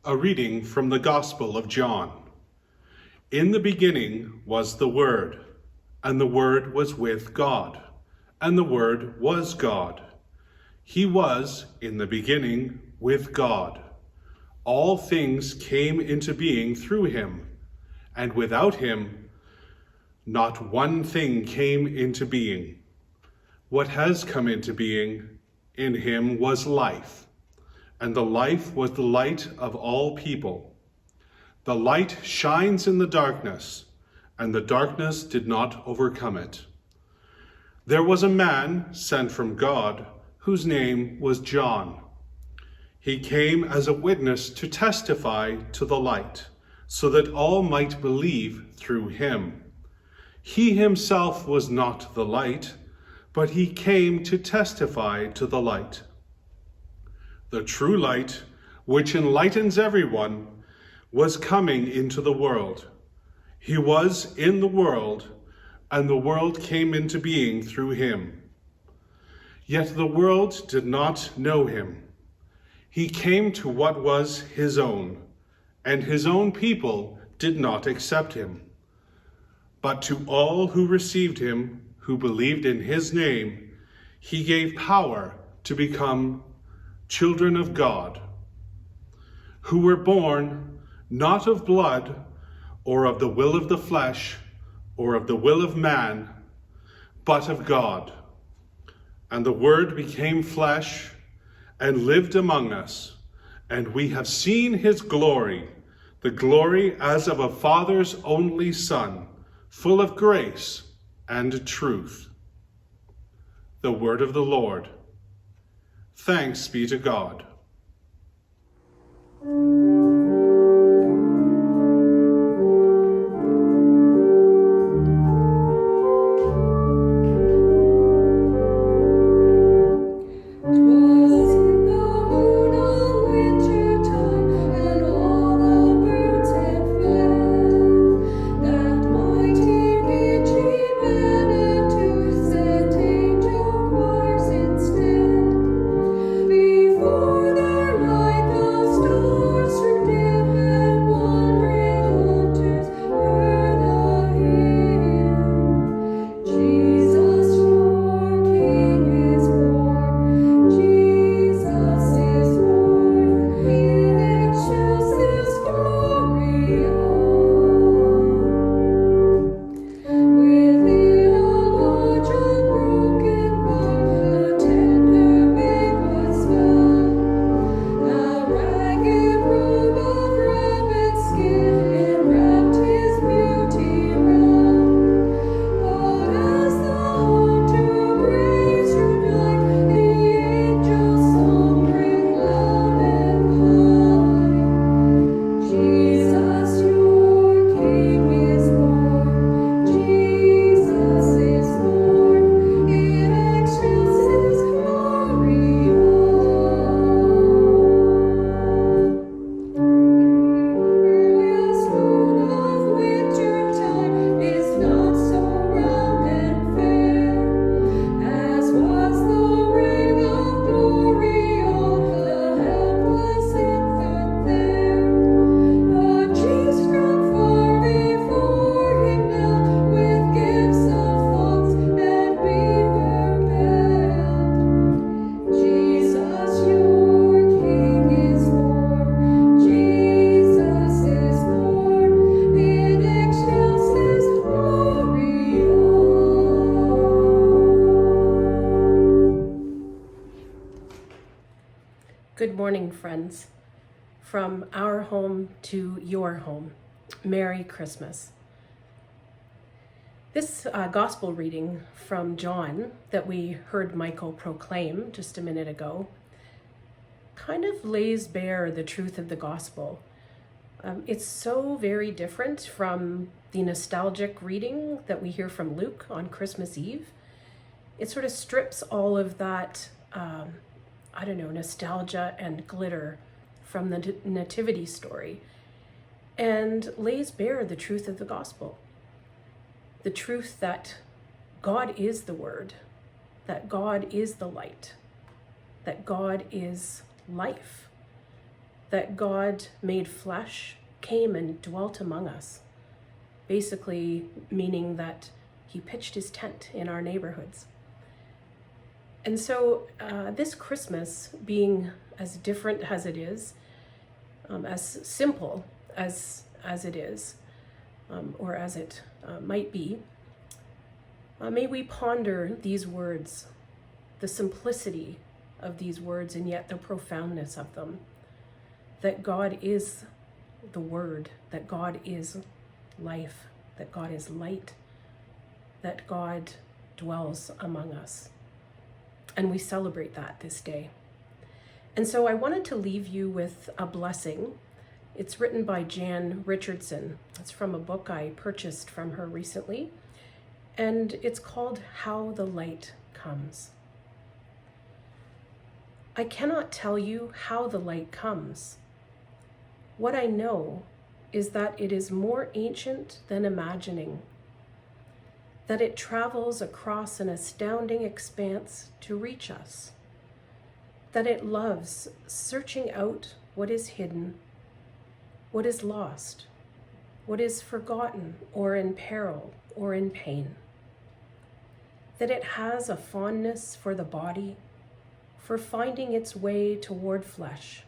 A reading from the Gospel of John. In the beginning was the Word, and the Word was with God, and the Word was God. He was in the beginning with God. All things came into being through him, and without him, not one thing came into being. What has come into being in him was life, and the life was the light of all people. The light shines in the darkness, and the darkness did not overcome it. There was a man sent from God whose name was John. He came as a witness to testify to the light, so that all might believe through him. He himself was not the light, but he came to testify to the light. The true light, which enlightens everyone, was coming into the world. He was in the world, and the world came into being through him. Yet the world did not know him. He came to what was his own, and his own people did not accept him. But to all who received him, who believed in his name, he gave power to become children of God, who were born not of blood, or of the will of the flesh, or of the will of man, but of God. And the Word became flesh and lived among us, and we have seen his glory, the glory as of a Father's only Son, full of grace and truth. The word of the Lord. Thanks be to God. Good morning, friends. From our home to your home, Merry Christmas. This gospel reading from John that we heard Michael proclaim just a minute ago kind of lays bare the truth of the gospel. It's so very different from the nostalgic reading that we hear from Luke on Christmas Eve. It sort of strips all of that nostalgia and glitter from the nativity story and lays bare the truth of the gospel. The truth that God is the Word, that God is the light, that God is life, that God made flesh, came and dwelt among us. Basically meaning that he pitched his tent in our neighborhoods. And so this Christmas, being as different as it is, as simple as it is, or as it might be, may we ponder these words, the simplicity of these words, and yet the profoundness of them. That God is the Word, that God is life, that God is light, that God dwells among us. And we celebrate that this day. And so I wanted to leave you with a blessing. It's written by Jan Richardson. It's from a book I purchased from her recently. And it's called How the Light Comes. I cannot tell you how the light comes. What I know is that it is more ancient than imagining, that it travels across an astounding expanse to reach us, that it loves searching out what is hidden, what is lost, what is forgotten or in peril or in pain, that it has a fondness for the body, for finding its way toward flesh,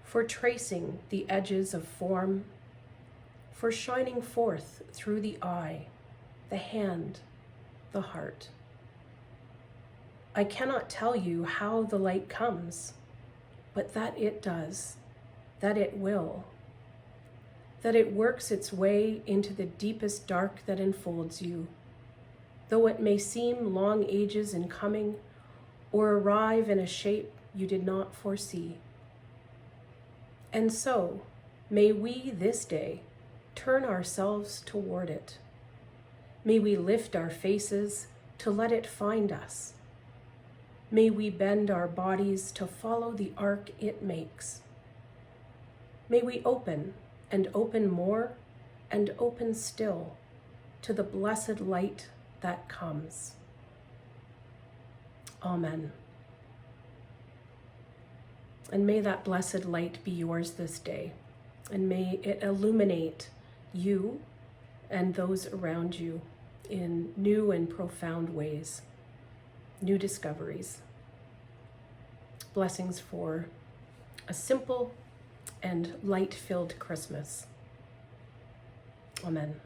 for tracing the edges of form, for shining forth through the eye, the hand, the heart. I cannot tell you how the light comes, but that it does, that it will, that it works its way into the deepest dark that enfolds you, though it may seem long ages in coming, or arrive in a shape you did not foresee. And so, may we this day turn ourselves toward it. May we lift our faces to let it find us. May we bend our bodies to follow the arc it makes. May we open and open more and open still to the blessed light that comes. Amen. And may that blessed light be yours this day, and may it illuminate you and those around you in new and profound ways, new discoveries. Blessings for a simple and light-filled Christmas. Amen.